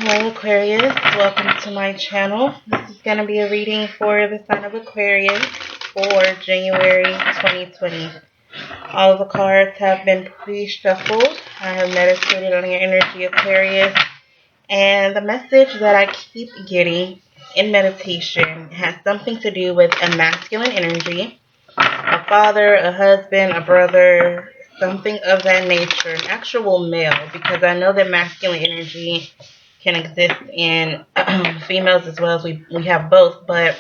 Hello Aquarius, welcome to my channel. This is going to be a reading for the sign of Aquarius for January 2020. All of the cards have been pre-shuffled. I have meditated on your energy, Aquarius, and the message that I keep getting in meditation has something to do with a masculine energy, a father, a husband, a brother, something of that nature, an actual male, because I know that masculine energy can exist in females as well as we have both, but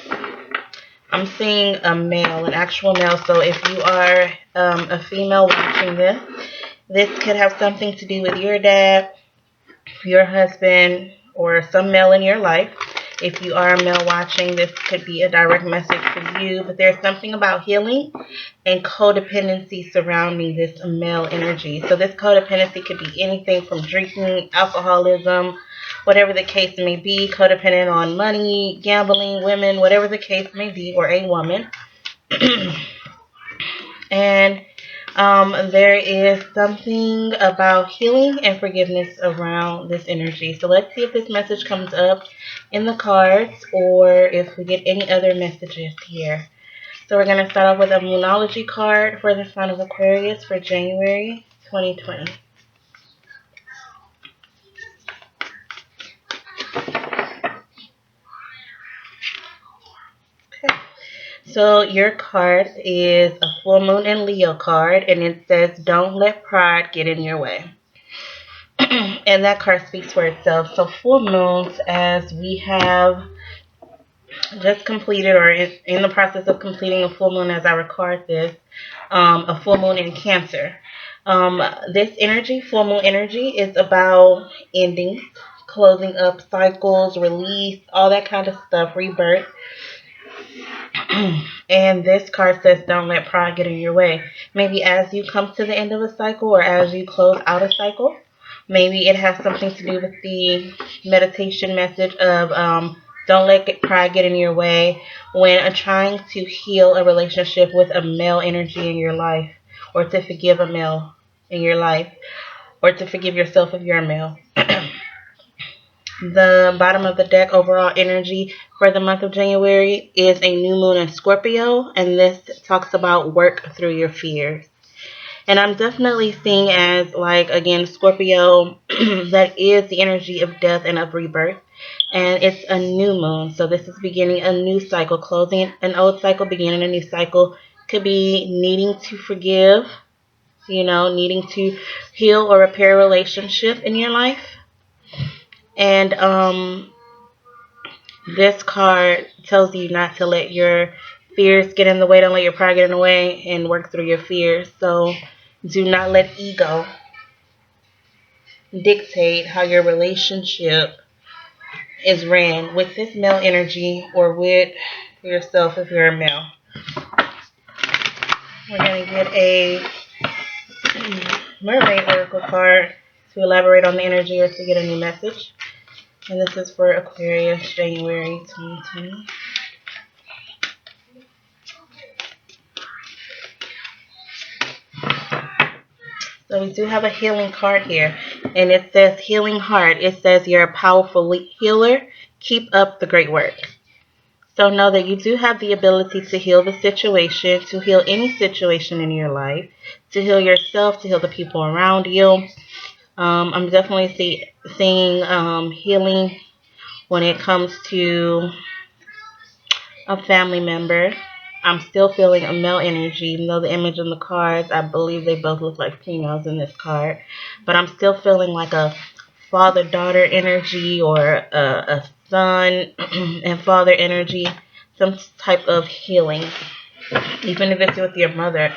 I'm seeing a male, an actual male. So if you are a female watching this could have something to do with your dad, your husband, or some male in your life. If you are a male watching, this could be a direct message for you, but there's something about healing and codependency surrounding this male energy. So this codependency could be anything from drinking, alcoholism, whatever the case may be, codependent on money, gambling, women, whatever the case may be, or a woman. And there is something about healing and forgiveness around this energy. So let's see if this message comes up in the cards or if we get any other messages here. So we're going to start off with a Moonology card for the sign of Aquarius for January 2020. Okay. So your card is a full moon and Leo card, and it says, don't let pride get in your way. And that card speaks for itself. So full moons, as we have just completed or in the process of completing a full moon as I record this, a full moon in Cancer. This energy, full moon energy, is about ending, closing up cycles, release, all that kind of stuff, rebirth. And this card says, don't let pride get in your way. Maybe as you come to the end of a cycle or as you close out a cycle, maybe it has something to do with the meditation message of don't let pride get in your way when trying to heal a relationship with a male energy in your life, or to forgive a male in your life, or to forgive yourself if you're a male. The bottom of the deck, overall energy for the month of January, is a new moon in Scorpio, and this talks about work through your fears. And I'm definitely seeing as, like, again, Scorpio, that is the energy of death and of rebirth. And it's a new moon, so this is beginning a new cycle, closing an old cycle, beginning a new cycle. Could be needing to forgive, needing to heal or repair a relationship in your life. And this card tells you not to let your fears get in the way. Don't let your pride get in the way, and work through your fears. So do not let ego dictate how your relationship is ran with this male energy or with yourself if you're a male. We're going to get a Mermaid Oracle card to elaborate on the energy or to get a new message. And this is for Aquarius, January 2020. So we do have a healing card here, and it says healing heart. It says you're a powerful healer. Keep up the great work. So know that you do have the ability to heal the situation, to heal any situation in your life, to heal yourself, to heal the people around you. I'm definitely seeing healing when it comes to a family member. I'm still feeling a male energy, even though the image on the cards, I believe they both look like females in this card. But I'm still feeling like a father-daughter energy, or a son and father energy, some type of healing. Even if it's with your mother,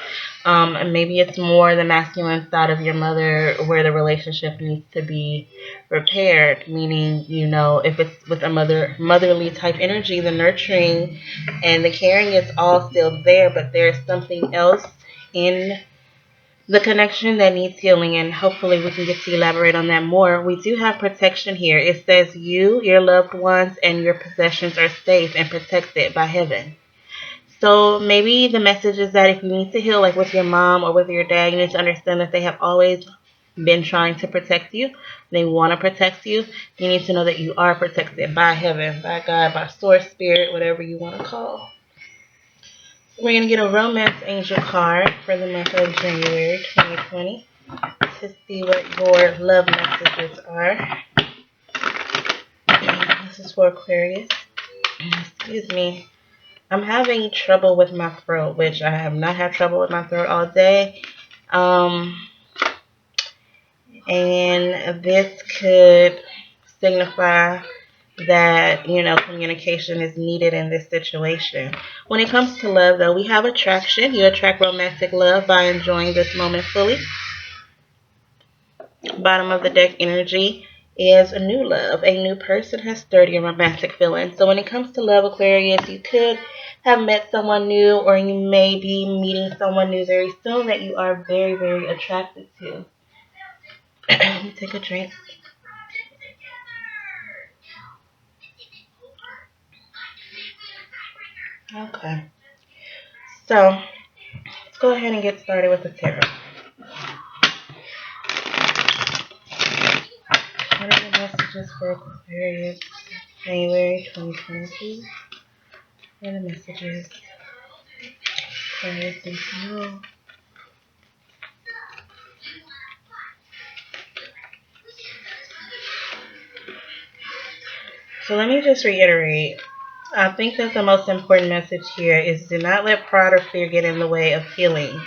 and maybe it's more the masculine side of your mother where the relationship needs to be repaired, meaning, if it's with a motherly type energy, the nurturing and the caring is all still there, but there's something else in the connection that needs healing, and hopefully we can get to elaborate on that more. We do have protection here. It says you, your loved ones, and your possessions are safe and protected by heaven. So maybe the message is that if you need to heal, like with your mom or with your dad, you need to understand that they have always been trying to protect you. They want to protect you. You need to know that you are protected by heaven, by God, by source, spirit, whatever you want to call. So we're going to get a romance angel card for the month of January 2020 to see what your love messages are. This is for Aquarius. Excuse me. I'm having trouble with my throat, which I have not had trouble with my throat all day. And this could signify that, you know, communication is needed in this situation. When it comes to love, though, we have attraction. You attract romantic love by enjoying this moment fully. Bottom of the deck energy is a new love. A new person has sturdy and romantic feelings. So when it comes to love, Aquarius, you could have met someone new, or you may be meeting someone new very soon that you are very, very attracted to. Let me take a drink. Okay. So let's go ahead and get started with the tarot. What are the messages for Aquarius January 2022? What are the messages? Aquarius needs to know. So let me just reiterate. I think that the most important message here is do not let pride or fear get in the way of healing.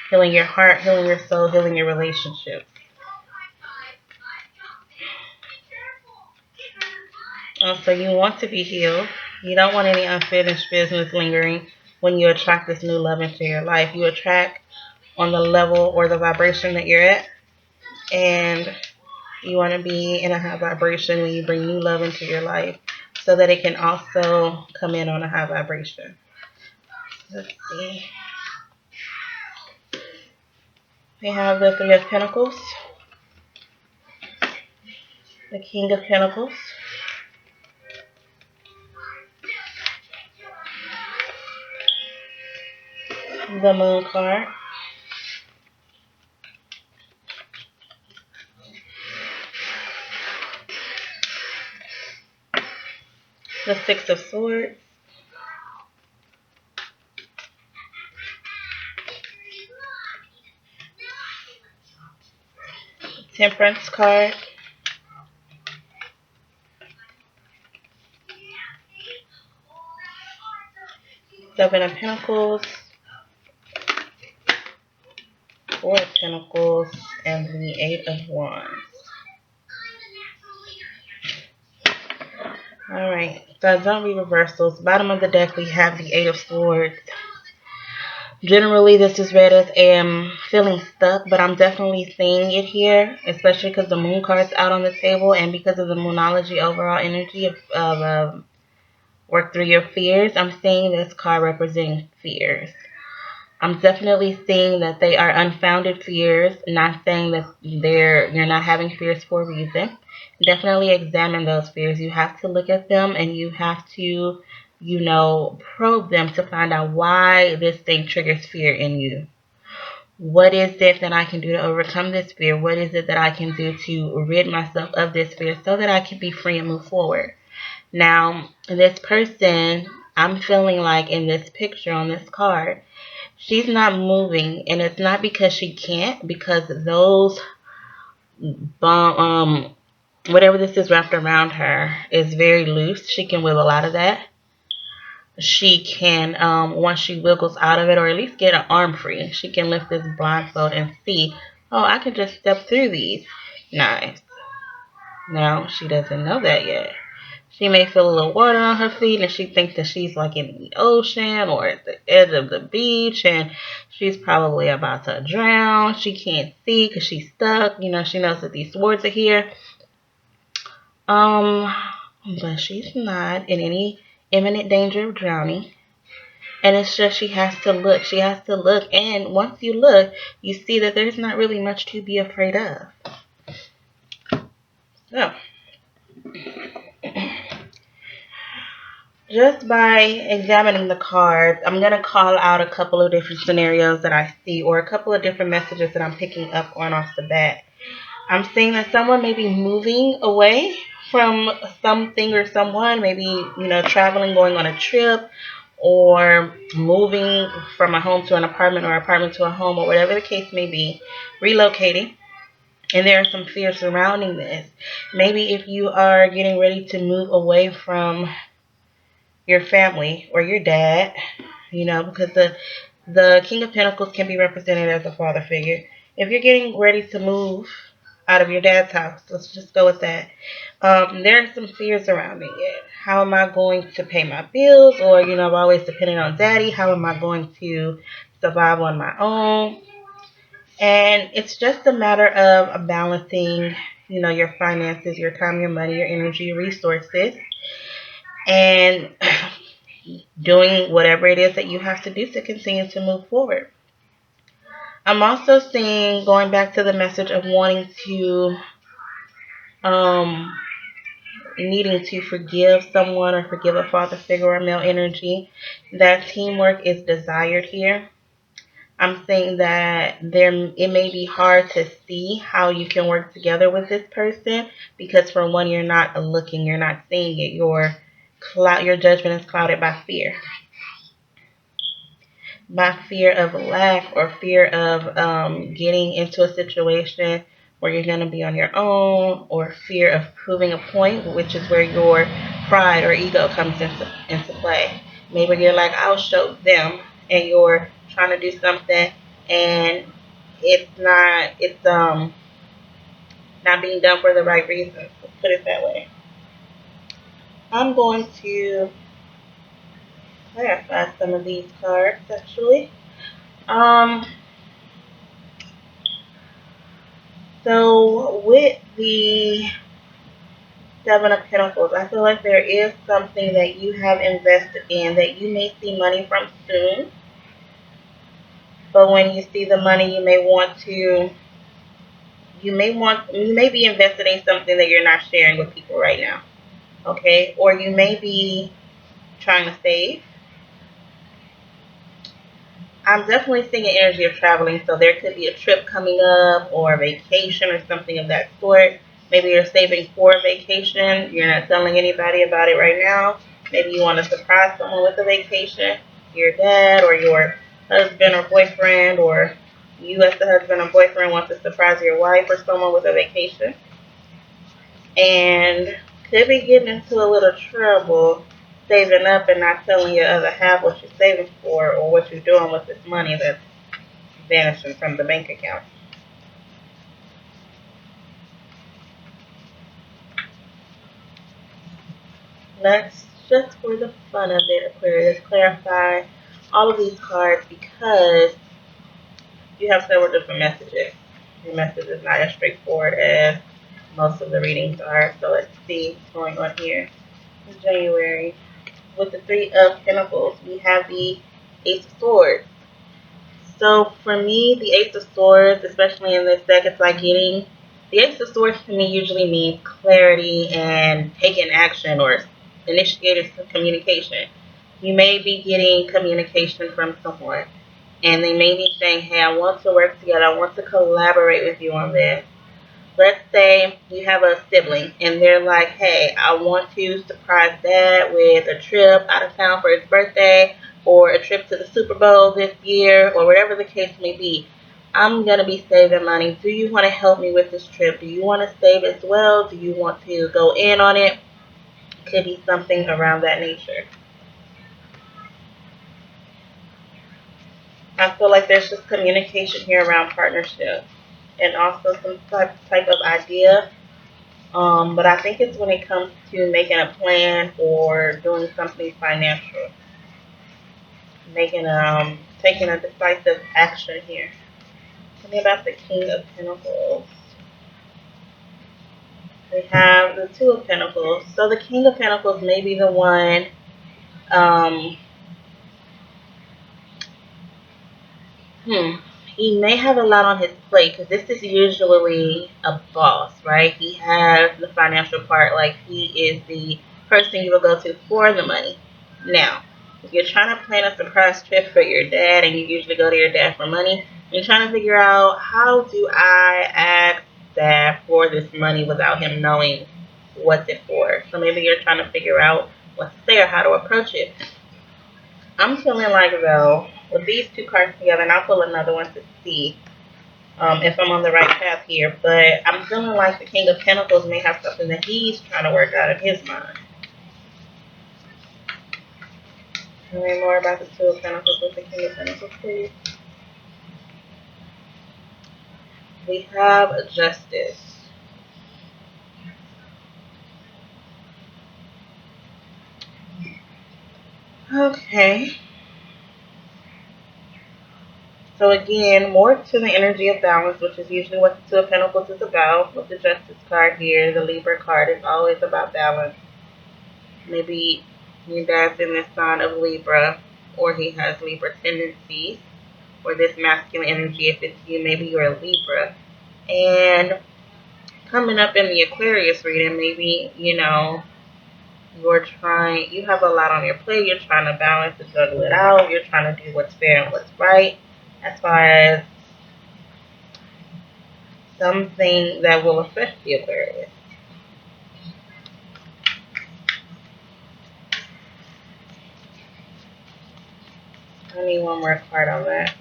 Healing your heart, healing your soul, healing your relationship. Also, you want to be healed. You don't want any unfinished business lingering when you attract this new love into your life. You attract on the level or the vibration that you're at. And you want to be in a high vibration when you bring new love into your life so that it can also come in on a high vibration. Let's see. We have the Three of Pentacles, the King of Pentacles, the Moon card, the Six of Swords, Temperance card, Seven of Pentacles, Four of Pentacles, and the Eight of Wands. Alright, so don't read reversals. Bottom of the deck we have the Eight of Swords. Generally, this is read as am feeling stuck, but I'm definitely seeing it here, especially because the Moon card's out on the table and because of the Moonology overall energy of work through your fears. I'm seeing this card representing fears. I'm definitely seeing that they are unfounded fears, not saying that you're not having fears for a reason. Definitely examine those fears. You have to look at them and you have to, you know, probe them to find out why this thing triggers fear in you. What is it that I can do to overcome this fear? What is it that I can do to rid myself of this fear so that I can be free and move forward? Now, this person, I'm feeling like in this picture on this card, she's not moving, and it's not because she can't, because those whatever this is wrapped around her is very loose. She can wiggle out of that. She can, once she wiggles out of it, or at least get an arm free, she can lift this blindfold and see, oh, I can just step through these. Nice. Now, she doesn't know that yet. She may feel a little water on her feet and she thinks that she's like in the ocean or at the edge of the beach and she's probably about to drown. She can't see because she's stuck. You know, she knows that these swords are here. But she's not in any imminent danger of drowning. And it's just she has to look. She has to look. And once you look, you see that there's not really much to be afraid of. So, just by examining the cards, I'm going to call out a couple of different scenarios that I see, or a couple of different messages that I'm picking up on off the bat. I'm seeing that someone may be moving away from something or someone, maybe, traveling, going on a trip, or moving from a home to an apartment or apartment to a home, or whatever the case may be, relocating. And there are some fears surrounding this. Maybe if you are getting ready to move away from your family or your dad, because the King of Pentacles can be represented as a father figure. If you're getting ready to move out of your dad's house, let's just go with that. There are some fears surrounding it. How am I going to pay my bills? Or, I've always depended on daddy. How am I going to survive on my own? And it's just a matter of balancing, your finances, your time, your money, your energy, your resources, and doing whatever it is that you have to do to continue to move forward. I'm also seeing, going back to the message of wanting to, um, needing to forgive someone or forgive a father figure or male energy, that teamwork is desired here. I'm saying that it may be hard to see how you can work together with this person because, for one, you're not looking, you're not seeing it. Your judgment is clouded by fear of lack, or fear of getting into a situation where you're going to be on your own, or fear of proving a point, which is where your pride or ego comes into play. Maybe you're like, I'll show them, and you're trying to do something, and it's not being done for the right reasons. Let's put it that way. I'm going to clarify some of these cards, actually. Um, So with the Seven of Pentacles, I feel like there is something that you have invested in that you may see money from soon. But when you see the money, you may be invested in something that you're not sharing with people right now. Okay? Or you may be trying to save. I'm definitely seeing an energy of traveling, so there could be a trip coming up or a vacation or something of that sort. Maybe you're saving for a vacation. You're not telling anybody about it right now. Maybe you want to surprise someone with a vacation, your dad or your husband or boyfriend, or you as the husband or boyfriend want to surprise your wife or someone with a vacation. And could be getting into a little trouble saving up and not telling your other half what you're saving for or what you're doing with this money that's vanishing from the bank account. Let's, just for the fun of it, Aquarius, clarify all of these cards because you have several different messages. Your message is not as straightforward as most of the readings are. So let's see what's going on here. In January, with the Three of Pentacles, we have the Ace of Swords. So for me, the Ace of Swords, especially in this deck, it's like the Ace of Swords to me usually means clarity and taking action or initiated communication. You may be getting communication from someone, and they may be saying, hey, I want to work together. I want to collaborate with you on this. Let's say you have a sibling and they're like, hey, I want to surprise dad with a trip out of town for his birthday, or a trip to the Super Bowl this year, or whatever the case may be. I'm going to be saving money. Do you want to help me with this trip? Do you want to save as well? Do you want to go in on it? Could be something around that nature. I feel like there's just communication here around partnership and also some type of idea. But I think it's when it comes to making a plan or doing something financial, taking a decisive action here. Tell me about the King of Pentacles. We have the Two of Pentacles. So the King of Pentacles may be the one. Um, He may have a lot on his plate because this is usually a boss, right? He has the financial part, like he is the person you will go to for the money. Now, if you're trying to plan a surprise trip for your dad and you usually go to your dad for money, you're trying to figure out, how do I ask sad for this money without him knowing what's it for. So maybe you're trying to figure out what to say or how to approach it. I'm feeling like, though, with these two cards together, and I'll pull another one to see if I'm on the right path here, but I'm feeling like the King of Pentacles may have something that he's trying to work out in his mind. Tell me more about the Two of Pentacles with the King of Pentacles, please. We have Justice. Okay. So again, more to the energy of balance, which is usually what the Two of Pentacles is about. With the Justice card here, the Libra card is always about balance. Maybe your dad's in the sign of Libra, or he has Libra tendencies, or this masculine energy. If it's you, maybe you're a Libra. And coming up in the Aquarius reading, maybe, you have a lot on your plate. You're trying to balance and juggle it out. You're trying to do what's fair and what's right as far as something that will affect the Aquarius. I need one more card on that.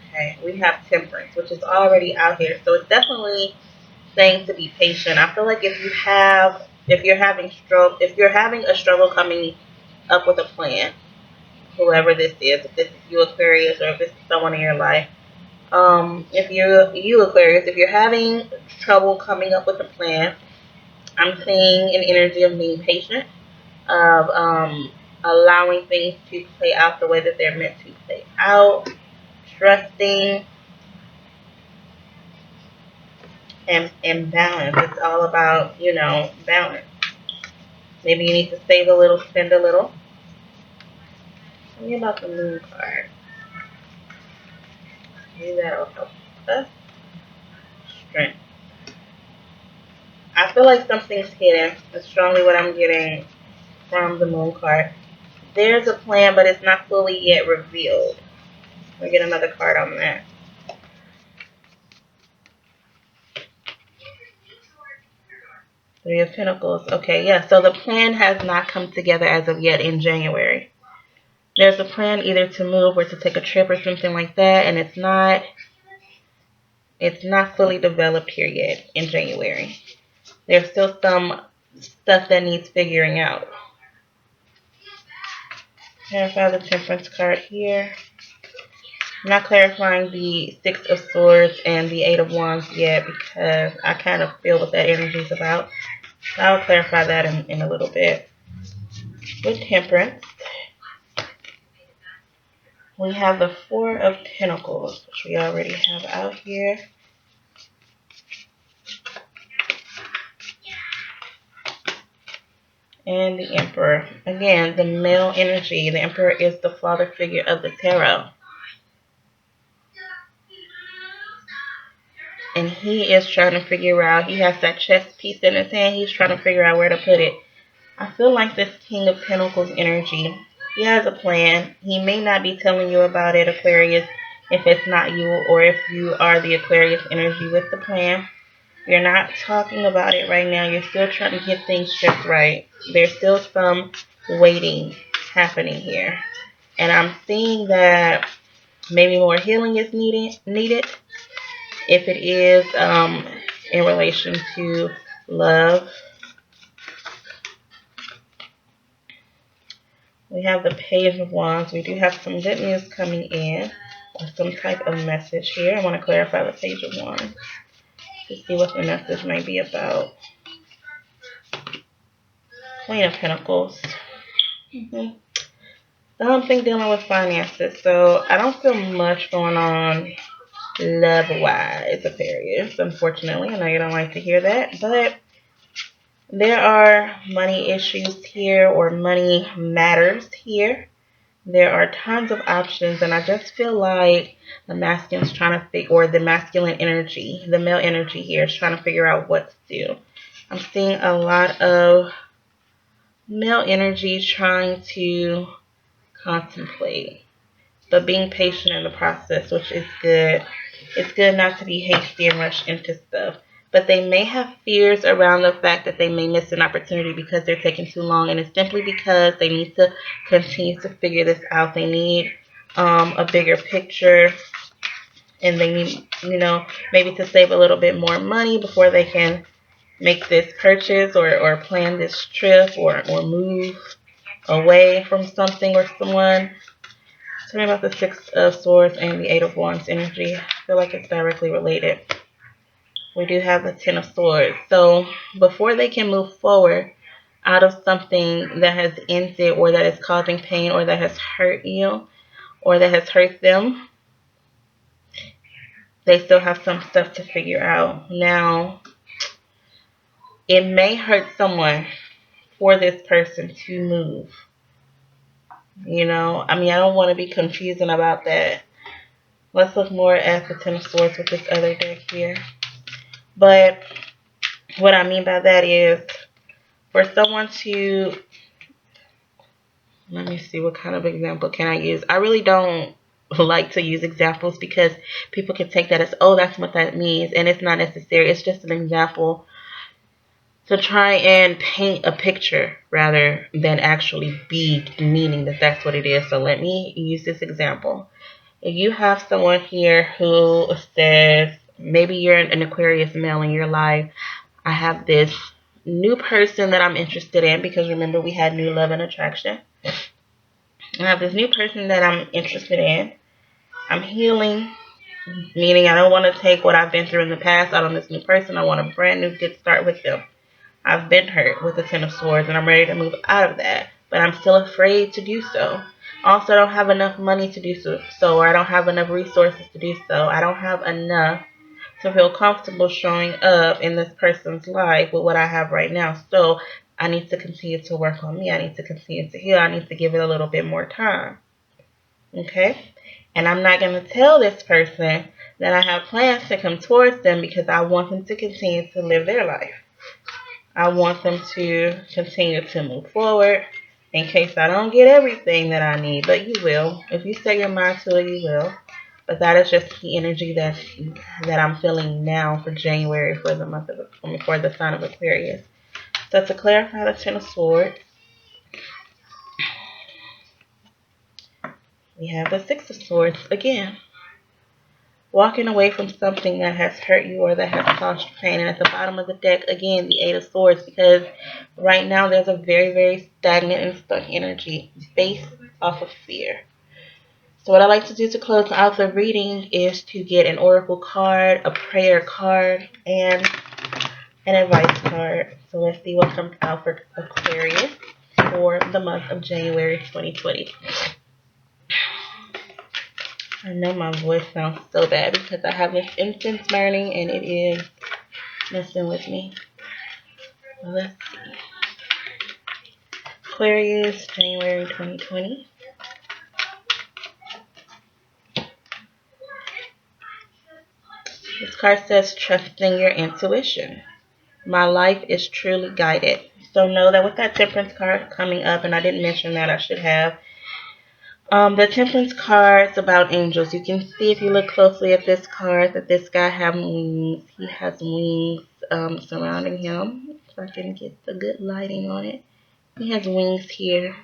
Okay, we have Temperance, which is already out here. So it's definitely saying to be patient. I feel like if you're having a struggle coming up with a plan, whoever this is, if this is you Aquarius or if this is someone in your life, if you Aquarius, if you're having trouble coming up with a plan, I'm seeing an energy of being patient, of allowing things to play out the way that they're meant to play out, trusting, and balance. It's all about, balance. Maybe you need to save a little, spend a little. Tell me about the Moon card. Maybe that'll help us. Strength. I feel like something's hidden. That's strongly what I'm getting from the Moon card. There's a plan, but it's not fully yet revealed. We'll get another card on that. Three of Pentacles. Okay, yeah. So the plan has not come together as of yet in January. There's a plan either to move or to take a trip or something like that, and it's not fully developed here yet in January. There's still some stuff that needs figuring out. Clarify the Temperance card here. I'm not clarifying the Six of Swords and the Eight of Wands yet because I kind of feel what that energy is about. I'll clarify that in a little bit. With Temperance, we have the Four of Pentacles, which we already have out here. And the Emperor. Again, the male energy. The Emperor is the father figure of the tarot. And he is trying to figure out, he has that chess piece in his hand. He's trying to figure out where to put it. I feel like this King of Pentacles energy, he has a plan. He may not be telling you about it, Aquarius, if it's not you or if you are the Aquarius energy with the plan. You're not talking about it right now. You're still trying to get things just right. There's still some waiting happening here. And I'm seeing that maybe more healing is needed. If it is in relation to love. We have the Page of Wands. We do have some good news coming in, or some type of message here. I want to clarify the Page of Wands to see what the message might be about. Queen of Pentacles. Something dealing with finances. So I don't feel much going on love-wise, Aquarius. Unfortunately, I know you don't like to hear that, but there are money issues here or money matters here. There are tons of options, and I just feel like the masculine's trying to figure, or the masculine energy, the male energy here is trying to figure out what to do. I'm seeing a lot of male energy trying to contemplate. but being patient in the process, which is good. It's good not to be hasty and rush into stuff. But they may have fears around the fact that they may miss an opportunity because they're taking too long, and it's simply because they need to continue to figure this out. They need a bigger picture, and they need, maybe to save a little bit more money before they can make this purchase or plan this trip or move away from something or someone. Tell me about the Six of Swords and the Eight of Wands energy. I feel like it's directly related. We do have the Ten of Swords. So before they can move forward out of something that has ended or that is causing pain or that has hurt you or that has hurt them, they still have some stuff to figure out. Now, it may hurt someone for this person to move. I don't want to be confusing about that. Let's look more at the Ten of Swords with this other deck here. But what I mean by that is for someone to, let me see, what kind of example can I use? I really don't like to use examples because people can take that as, oh, that's what that means. And it's not necessary. It's just an example to try and paint a picture rather than actually be meaning that that's what it is. So let me use this example. If you have someone here who says, maybe you're an Aquarius male in your life, I have this new person that I'm interested in, because remember we had new love and attraction. I have this new person that I'm interested in. I'm healing, meaning I don't want to take what I've been through in the past out on this new person. I want a brand new good start with them. I've been hurt with the Ten of Swords and I'm ready to move out of that, but I'm still afraid to do so. Also, I don't have enough money to do so, or I don't have enough resources to do so. I don't have enough to feel comfortable showing up in this person's life with what I have right now. So I need to continue to work on me. I need to continue to heal. I need to give it a little bit more time. Okay? And I'm not going to tell this person that I have plans to come towards them because I want them to continue to live their life. I want them to continue to move forward in case I don't get everything that I need. But you will. If you set your mind to it, you will. But that is just the energy that I'm feeling now for January, for the sign of Aquarius. So to clarify the Ten of Swords, we have the Six of Swords again. Walking away from something that has hurt you or that has caused pain. And at the bottom of the deck, again, the Eight of Swords, because right now there's a very, very stagnant and stuck energy based off of fear. So what I like to do to close out the reading is to get an oracle card, a prayer card, and an advice card. So let's see what comes out for Aquarius for the month of January 2020. I know my voice sounds so bad because I have this incense burning and it is messing with me. Let's see. Aquarius, January 2020. This card says, trusting your intuition. My life is truly guided. So know that with that Temperance card coming up, and I didn't mention that, I should have. The Temperance card's about angels. You can see if you look closely at this card that this guy has wings. He has wings surrounding him. So I can get the good lighting on it. He has wings here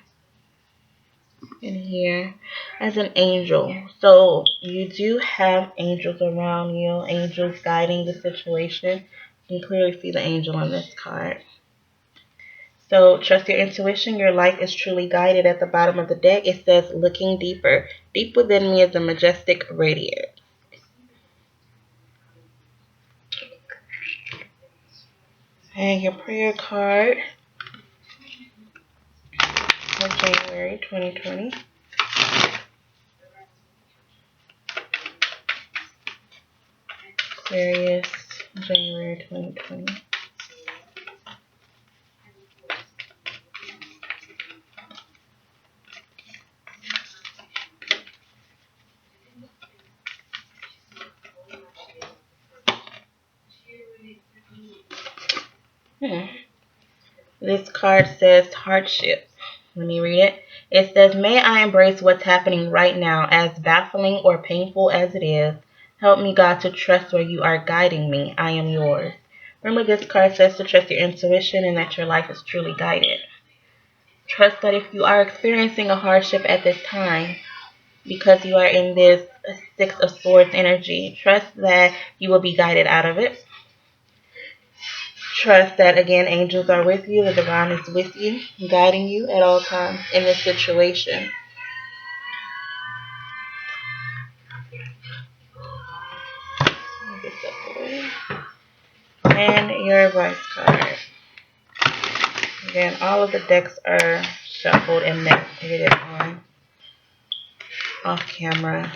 and here as an angel. So you do have angels around you, angels guiding the situation. You can clearly see the angel on this card. So trust your intuition. Your life is truly guided. At the bottom of the deck, it says, looking deeper. Deep within me is a majestic radiance. And your prayer card for January 2020. Aquarius, January 2020. This card says hardship. Let me read it. It says, may I embrace what's happening right now, as baffling or painful as it is. Help me, God, to trust where you are guiding me. I am yours. Remember, this card says to trust your intuition and that your life is truly guided. Trust that if you are experiencing a hardship at this time, because you are in this Six of Swords energy, trust that you will be guided out of it. Trust that, again, angels are with you. The divine is with you, guiding you at all times in this situation. And your advice card. Again, all of the decks are shuffled and meditated on off camera.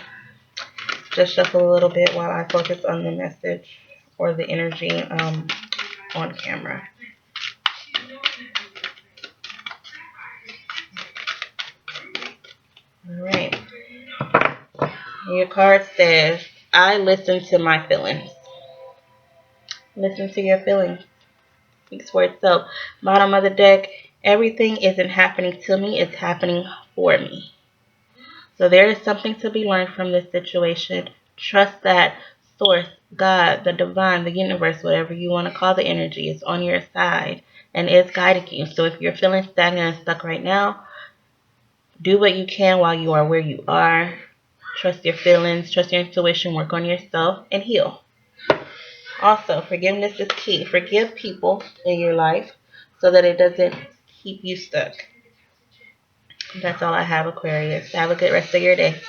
Just shuffle a little bit while I focus on the message or the energy on camera. Alright. Your card says, I listen to my feelings. Listen to your feelings. Speaks for itself. Bottom of the deck, everything isn't happening to me, it's happening for me. So there is something to be learned from this situation. Trust that source, God, the divine, the universe, whatever you want to call the energy, is on your side and is guiding you. So if you're feeling stagnant and stuck right now, do what you can while you are where you are. Trust your feelings, trust your intuition, work on yourself, and heal. Also, forgiveness is key. Forgive people in your life so that it doesn't keep you stuck. That's all I have, Aquarius. Have a good rest of your day.